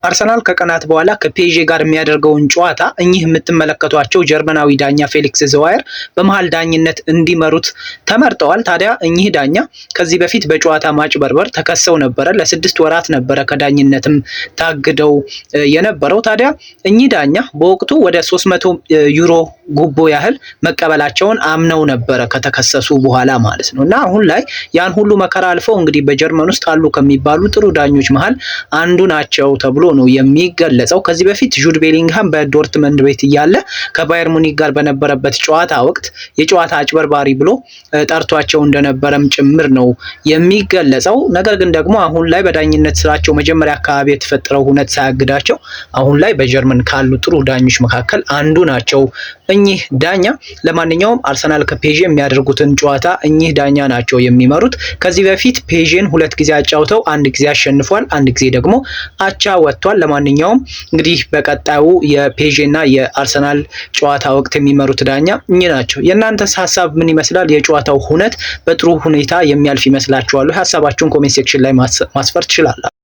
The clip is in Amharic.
አርሰናል ከቀናት በኋላ ከፔዤ ጋር የሚያደርገውን ጨዋታ እኚህ የምትመለከቷቸው ጀርመናዊ ዳኛ ፌሊክስ ዘዋየር በመሃል ዳኝነት እንዲመሩት ተመርጠዋል። ታዲያ እኚህ ዳኛ ከዚህ በፊት በጨዋታ ማጭበርበር ተከሰው ነበረ። ለ6 ወራት ነበረ ከዳኝነትም ታግደው የነበረው። ታዲያ እኚህ ዳኛ በወቅቱ ወደ 300 ዩሮ ጉቦ ያህል መቀበላቸውን አምነው ነበረ ከተከሰሱ በኋላ ማለት ነው። እና አሁን ላይ ያን ሁሉ መከራ አልፈው እንግዲህ በጀርመን ውስጥ አሉ ከሚባሉ ጥሩ ዳኞች መሃል አንዱ ናቸው ተብሎ ነው የሚገለጸው። ከዚህ በፊት ጁድ ቤሊንግሃም በዶርትመንድ ቤት እያለ ከባየር ሙኒክ ጋር በነበረበት ጨዋታ ወቅት የጨዋታ አጭበርባሪ ብሎ ጠርቷቸው እንደነበረም ጭምር ነው የሚገለጸው። ነገር ግን ደግሞ አሁን ላይ በዳኝነት ስራቸው መጀመሪያ አካባቢ የተፈጠረው ሁነት ሳያግዳቸው አሁን ላይ በጀርመን ካሉ ጥሩ ዳኞች መካከል አንዱ ናቸው እኚህ ዳኛ። ለማንኛውም አርሰናል ከፔዤ የሚያደርጉትን ጨዋታ እኚህ ዳኛ ናቸው የሚመሩት። ከዚህ በፊት ፔዤን 2 ጊዜ አጫውተው 1 ጊዜ አሸንፏል፣ 1 ጊዜ ደግሞ አቻ ወጥቷል። ለማንኛውም እንግዲህ በቀጣዩ የፔዤና የአርሰናል ጨዋታ ወቅት የሚመሩት ዳኛ እኚህ ናቸው። የእናንተስ ሀሳብ ምን ይመስላል? የጨዋታው ሁነት በጥሩ ሁኔታ የሚያልፍ ይመስላችኋል? ሀሳባችሁን ኮሜንት ሴክሽን ላይ ማስፈር ትችላላችሁ።